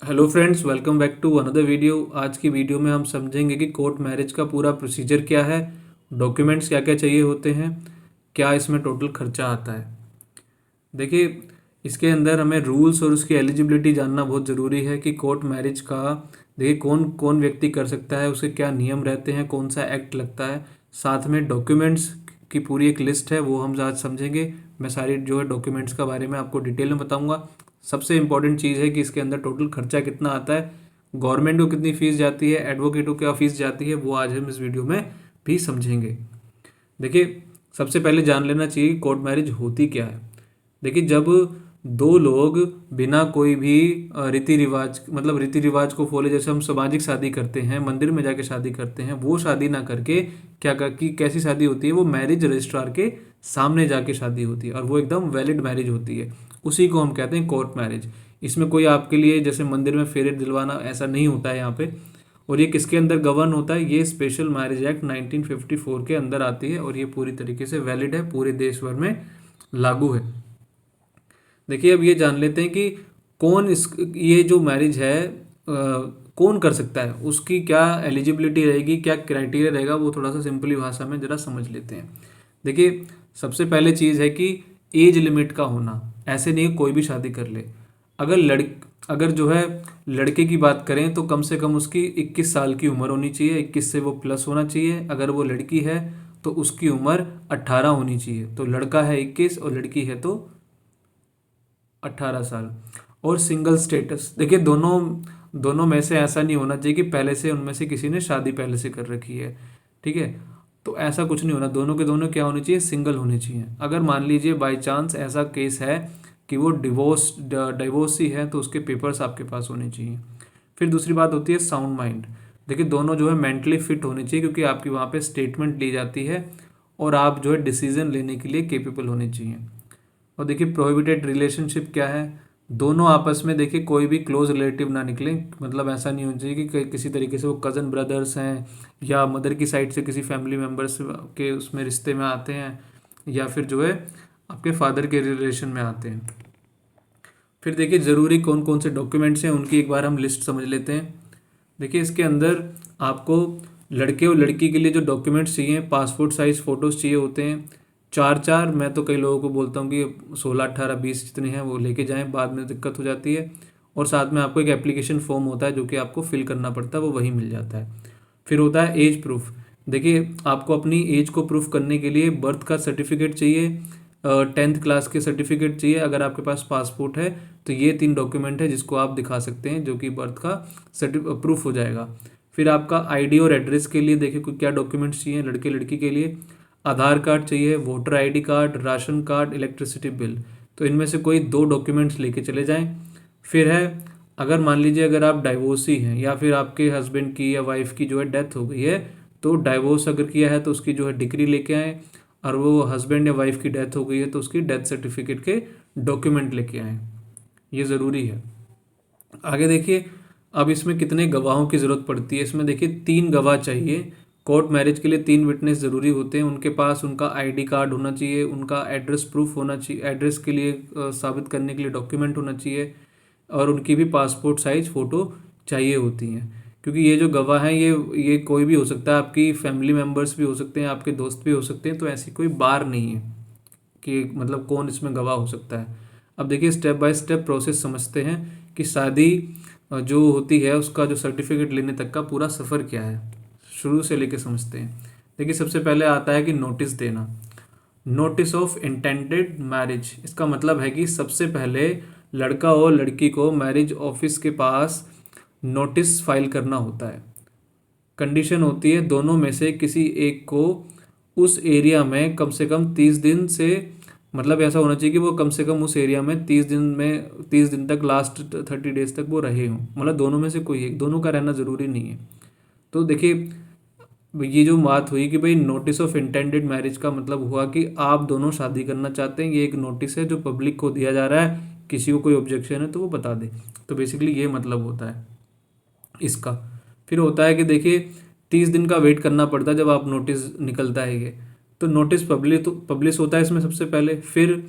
Hello friends, welcome back to another video. आज की video में हम समझेंगे कि कोर्ट मैरिज का पूरा प्रोसीजर क्या है, डॉक्यूमेंट्स क्या क्या चाहिए होते हैं, क्या इसमें टोटल खर्चा आता है। देखिए, इसके अंदर हमें रूल्स और उसकी एलिजिबिलिटी जानना बहुत ज़रूरी है कि कोर्ट मैरिज का देखिए कौन कौन व्यक्ति कर सकता है, उसके क्या नियम रहते हैं, कौन सा एक्ट लगता है। साथ में डॉक्यूमेंट्स की पूरी एक लिस्ट है, वो हम आज समझेंगे। मैं सारी जो है डॉक्यूमेंट्स का बारे में आपको डिटेल में बताऊंगा। सबसे इंपॉर्टेंट चीज़ है कि इसके अंदर टोटल खर्चा कितना आता है, गवर्नमेंट को कितनी फ़ीस जाती है, एडवोकेट को क्या फ़ीस जाती है, वो आज हम इस वीडियो में भी समझेंगे। देखिए, सबसे पहले जान लेना चाहिए कि कोर्ट मैरिज होती क्या है। देखिए, जब दो लोग बिना कोई भी रीति रिवाज मतलब रीति रिवाज को फॉलो, जैसे हम सामाजिक शादी करते हैं, मंदिर में जाके शादी करते हैं, वो शादी ना करके क्या कर कि कैसी शादी होती है, वो मैरिज रजिस्ट्रार के सामने जाके शादी होती है और वो एकदम वैलिड मैरिज होती है। उसी को हम कहते हैं कोर्ट मैरिज। इसमें कोई आपके लिए जैसे मंदिर में फेरे दिलवाना ऐसा नहीं होता है यहाँ पे। और ये किसके अंदर गवर्न होता है, ये स्पेशल मैरिज एक्ट 1954 के अंदर आती है और ये पूरी तरीके से वैलिड है, पूरे देश भर में लागू है। देखिए, अब ये जान लेते हैं कि कौन इस ये जो मैरिज है कौन कर सकता है, उसकी क्या एलिजिबिलिटी रहेगी, क्या क्राइटेरिया रहेगा, वो थोड़ा सा सिंपली भाषा में ज़रा समझ लेते हैं। देखिए, सबसे पहले चीज़ है कि एज लिमिट का होना। ऐसे नहीं कोई भी शादी कर ले। अगर जो है लड़के की बात करें तो कम से कम उसकी 21 साल की उम्र होनी चाहिए, 21 से वो प्लस होना चाहिए। अगर वो लड़की है तो उसकी उम्र 18 होनी चाहिए। तो लड़का है 21 और लड़की है तो 18 साल। और सिंगल स्टेटस, देखिए दोनों दोनों में से ऐसा नहीं होना चाहिए कि पहले से उनमें से किसी ने शादी पहले से कर रखी है। ठीक है, तो ऐसा कुछ नहीं होना। दोनों के दोनों क्या होने चाहिए, सिंगल होने चाहिए। अगर मान लीजिए बाय चांस ऐसा केस है कि वो डिवोर्सी है तो उसके पेपर्स आपके पास होने चाहिए। फिर दूसरी बात होती है साउंड माइंड। देखिए, दोनों जो है मेंटली फिट होने चाहिए, क्योंकि आपकी वहाँ पे स्टेटमेंट ली जाती है और आप जो है डिसीजन लेने के लिए केपेबल होने चाहिए। और देखिए, प्रोहिबिटेड रिलेशनशिप क्या है, दोनों आपस में देखिए कोई भी क्लोज रिलेटिव ना निकले। मतलब ऐसा नहीं होना चाहिए कि किसी तरीके से वो कज़न ब्रदर्स हैं या मदर की साइड से किसी फैमिली मेम्बर्स के उसमें रिश्ते में आते हैं, या फिर जो है आपके फादर के रिलेशन में आते हैं। फिर देखिए, ज़रूरी कौन कौन से डॉक्यूमेंट्स हैं उनकी एक बार हम लिस्ट समझ लेते हैं। देखिए, इसके अंदर आपको लड़के और लड़की के लिए जो डॉक्यूमेंट्स चाहिए, पासपोर्ट साइज़ फ़ोटोज़ चाहिए होते हैं। चार चार, मैं तो कई लोगों को बोलता हूँ कि 16, 18, 20 जितने हैं वो लेके जाएं, बाद में दिक्कत हो जाती है। और साथ में आपको एक एप्लीकेशन फॉर्म होता है जो कि आपको फिल करना पड़ता है, वो वहीं मिल जाता है। फिर होता है एज प्रूफ। देखिए, आपको अपनी एज को प्रूफ करने के लिए बर्थ का सर्टिफिकेट चाहिए, 10th क्लास के सर्टिफिकेट चाहिए। अगर आपके पास पासपोर्ट है तो ये 3 डॉक्यूमेंट है जिसको आप दिखा सकते हैं, जो कि बर्थ का प्रूफ हो जाएगा। फिर आपका आईडी और एड्रेस के लिए देखिए क्या डॉक्यूमेंट्स चाहिए लड़के लड़की के लिए। आधार कार्ड चाहिए, voter ID card, ration card, electricity bill. तो इनमें से कोई 2 डॉक्यूमेंट्स लेके चले जाएं। फिर है, अगर मान लीजिए अगर आप डाइवोर्सी हैं या फिर आपके हस्बैंड की या वाइफ की जो है डेथ हो गई है, तो डाइवोर्स अगर किया है तो उसकी जो है डिग्री लेके आएँ। और वो हस्बैंड या वाइफ की डेथ हो गई है तो उसकी डेथ सर्टिफिकेट के डॉक्यूमेंट लेके आएँ। ये ज़रूरी है। आगे देखिए, अब इसमें कितने गवाहों की ज़रूरत पड़ती है। इसमें देखिए 3 गवाह चाहिए। कोर्ट मैरिज के लिए 3 विटनेस ज़रूरी होते हैं। उनके पास उनका आईडी कार्ड होना चाहिए, उनका एड्रेस प्रूफ होना चाहिए, एड्रेस के लिए साबित करने के लिए डॉक्यूमेंट होना चाहिए, और उनकी भी पासपोर्ट साइज़ फ़ोटो चाहिए होती हैं। क्योंकि ये जो गवाह हैं ये कोई भी हो सकता है, आपकी फैमिली मेम्बर्स भी हो सकते हैं, आपके दोस्त भी हो सकते हैं। तो ऐसी कोई बार नहीं है कि मतलब कौन इसमें गवाह हो सकता है। अब देखिए, स्टेप बाय स्टेप प्रोसेस समझते हैं कि शादी जो होती है उसका जो सर्टिफिकेट लेने तक का पूरा सफ़र क्या है, शुरू से लेके समझते हैं। देखिए, सबसे पहले आता है कि नोटिस देना। नोटिस ऑफ इंटेंडेड मैरिज, इसका मतलब है कि सबसे पहले लड़का और लड़की को मैरिज ऑफिस के पास नोटिस फाइल करना होता है। कंडीशन होती है दोनों में से किसी एक को उस एरिया में कम से कम 30 दिन से, मतलब ऐसा होना चाहिए कि वो कम से कम उस एरिया में 30 दिन तक, लास्ट 30 डेज तक वो रहे हों। मतलब दोनों में से कोई एक, दोनों का रहना ज़रूरी नहीं है। तो देखिए, ये जो बात हुई कि भाई नोटिस ऑफ इंटेंडेड मैरिज का मतलब हुआ कि आप दोनों शादी करना चाहते हैं। ये एक नोटिस है जो पब्लिक को दिया जा रहा है, किसी को कोई ऑब्जेक्शन है तो वो बता दे। तो बेसिकली ये मतलब होता है इसका। फिर होता है कि देखिए 30 दिन का वेट करना पड़ता है जब आप नोटिस निकलता है ये। तो नोटिस पब्लिश होता है इसमें सबसे पहले। फिर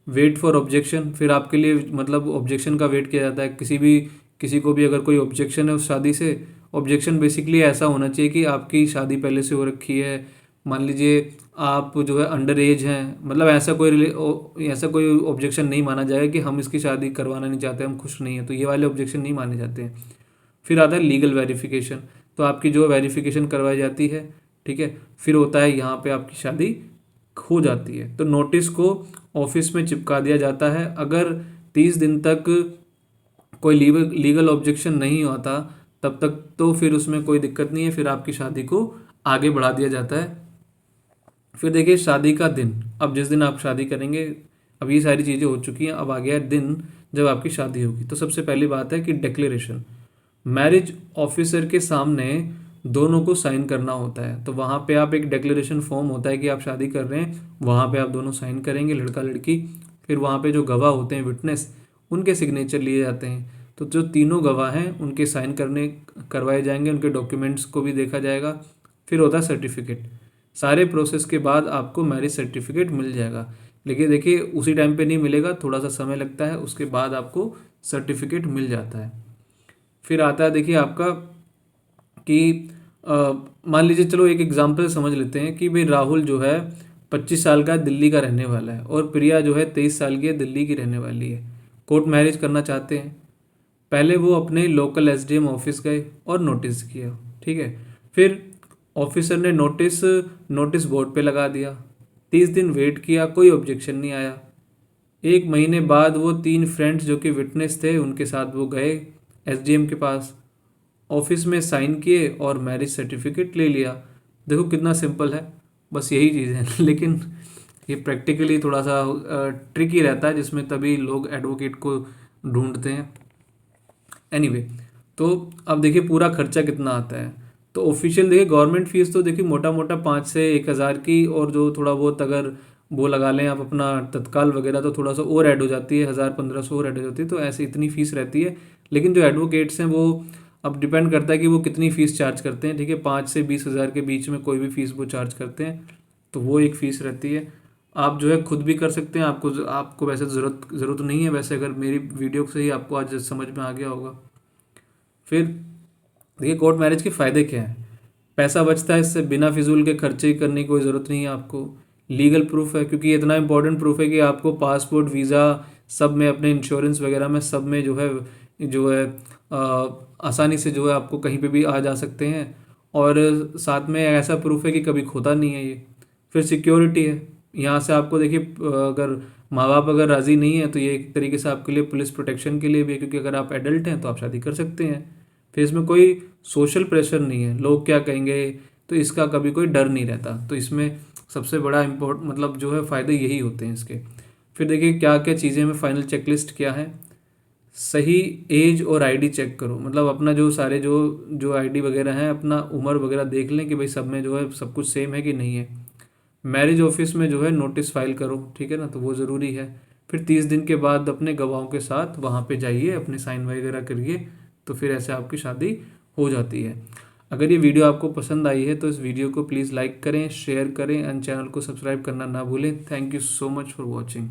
वेट फॉर ऑब्जेक्शन, फिर आपके लिए मतलब ऑब्जेक्शन का वेट किया जाता है। किसी भी किसी को भी अगर कोई ऑब्जेक्शन है उस शादी से, ऑब्जेक्शन बेसिकली ऐसा होना चाहिए कि आपकी शादी पहले से हो रखी है, मान लीजिए आप जो है अंडर एज हैं, मतलब ऐसा कोई ऑब्जेक्शन नहीं माना जाएगा कि हम इसकी शादी करवाना नहीं चाहते, हम खुश नहीं हैं, तो ये वाले ऑब्जेक्शन नहीं माने जाते हैं। फिर आता है लीगल वेरिफिकेशन, तो आपकी जो वेरिफिकेशन करवाई जाती है, ठीक है। फिर होता है यहाँ पे आपकी शादी हो जाती है, तो नोटिस को ऑफिस में चिपका दिया जाता है। अगर 30 दिन तक कोई लीगल ऑब्जेक्शन नहीं होता तब तक तो फिर उसमें कोई दिक्कत नहीं है, फिर आपकी शादी को आगे बढ़ा दिया जाता है। फिर देखिए शादी का दिन, अब जिस दिन आप शादी करेंगे, अब ये सारी चीज़ें हो चुकी हैं, अब आ गया दिन जब आपकी शादी होगी। तो सबसे पहली बात है कि डिक्लेरेशन, मैरिज ऑफिसर के सामने दोनों को साइन करना होता है। तो वहाँ पे आप एक डिक्लेरेशन फॉर्म होता है कि आप शादी कर रहे हैं, वहाँ पे आप दोनों साइन करेंगे, लड़का लड़की। फिर वहाँ पे जो गवाह होते हैं, विटनेस, उनके सिग्नेचर लिए जाते हैं। तो जो तीनों गवाह हैं उनके साइन करवाए जाएंगे, उनके डॉक्यूमेंट्स को भी देखा जाएगा। फिर होता है सर्टिफिकेट, सारे प्रोसेस के बाद आपको मैरिज सर्टिफिकेट मिल जाएगा। लेकिन देखिए उसी टाइम पे नहीं मिलेगा, थोड़ा सा समय लगता है, उसके बाद आपको सर्टिफिकेट मिल जाता है। फिर आता है देखिए आपका कि मान लीजिए, चलो एक एग्जांपल समझ लेते हैं कि भाई राहुल जो है 25 साल का दिल्ली का रहने वाला है और प्रिया जो है 23 साल की है, दिल्ली की रहने वाली है। कोर्ट मैरिज करना चाहते हैं। पहले वो अपने लोकल एसडीएम ऑफिस गए और नोटिस किया, ठीक है। फिर ऑफिसर ने नोटिस बोर्ड पे लगा दिया। 30 दिन वेट किया, कोई ऑब्जेक्शन नहीं आया। 1 महीने बाद वो 3 फ्रेंड्स जो कि विटनेस थे उनके साथ वो गए एसडीएम के पास, ऑफिस में साइन किए और मैरिज सर्टिफिकेट ले लिया। देखो कितना सिंपल है, बस यही चीज़ है। लेकिन ये प्रैक्टिकली थोड़ा सा ट्रिकी रहता है, जिसमें तभी लोग एडवोकेट को ढूंढते हैं। एनीवे, तो अब देखिए पूरा खर्चा कितना आता है। तो ऑफिशियल देखिए गवर्नमेंट फीस तो देखिए मोटा मोटा 5 से 1,000 की, और जो थोड़ा बहुत अगर वो लगा लें आप अपना तत्काल वगैरह तो थोड़ा सा और ऐड हो जाती है, 1,000-1,500 और ऐड हो जाती है। तो ऐसे इतनी फीस रहती है। लेकिन जो एडवोकेट्स हैं वो अब डिपेंड करता है कि वो कितनी फ़ीस चार्ज करते हैं, ठीक है। 5 से 20,000 के बीच में कोई भी फ़ीस वो चार्ज करते हैं, तो वो एक फ़ीस रहती है। आप जो है खुद भी कर सकते हैं, आपको वैसे ज़रूरत नहीं है वैसे, अगर मेरी वीडियो से ही आपको आज समझ में आ गया होगा। फिर देखिए कोर्ट मैरिज के फ़ायदे क्या हैं। पैसा बचता है इससे, बिना फिजूल के खर्चे करने की कोई ज़रूरत नहीं है आपको। लीगल प्रूफ है, क्योंकि ये इतना इंपॉर्टेंट प्रूफ है कि आपको पासपोर्ट, वीज़ा सब में, अपने इंश्योरेंस वगैरह में सब में जो है आसानी से जो है आपको कहीं पे भी आ जा सकते हैं। और साथ में ऐसा प्रूफ है कि कभी खोता नहीं है ये। फिर सिक्योरिटी है, यहाँ से आपको देखिए अगर माँ बाप अगर राज़ी नहीं है तो ये एक तरीके से आपके लिए पुलिस प्रोटेक्शन के लिए भी है, क्योंकि अगर आप एडल्ट हैं तो आप शादी कर सकते हैं। फिर इसमें कोई सोशल प्रेशर नहीं है, लोग क्या कहेंगे, तो इसका कभी कोई डर नहीं रहता। तो इसमें सबसे बड़ा मतलब जो है फ़ायदे यही होते हैं इसके। फिर देखिए क्या क्या चीज़ें में फाइनल चेकलिस्ट क्या है। सही एज और आईडी चेक करो, मतलब अपना जो सारे जो आईडी वगैरह हैं, अपना उम्र वगैरह देख लें कि भाई सब में जो है सब कुछ सेम है कि नहीं है। मैरिज ऑफिस में जो है नोटिस फाइल करो, ठीक है ना, तो वो ज़रूरी है। फिर 30 दिन के बाद अपने गवाहों के साथ वहाँ पे जाइए, अपने साइन वगैरह करिए, तो फिर ऐसे आपकी शादी हो जाती है। अगर ये वीडियो आपको पसंद आई है तो इस वीडियो को प्लीज़ लाइक करें, शेयर करें एंड चैनल को सब्सक्राइब करना ना भूलें। Thank you so much for watching.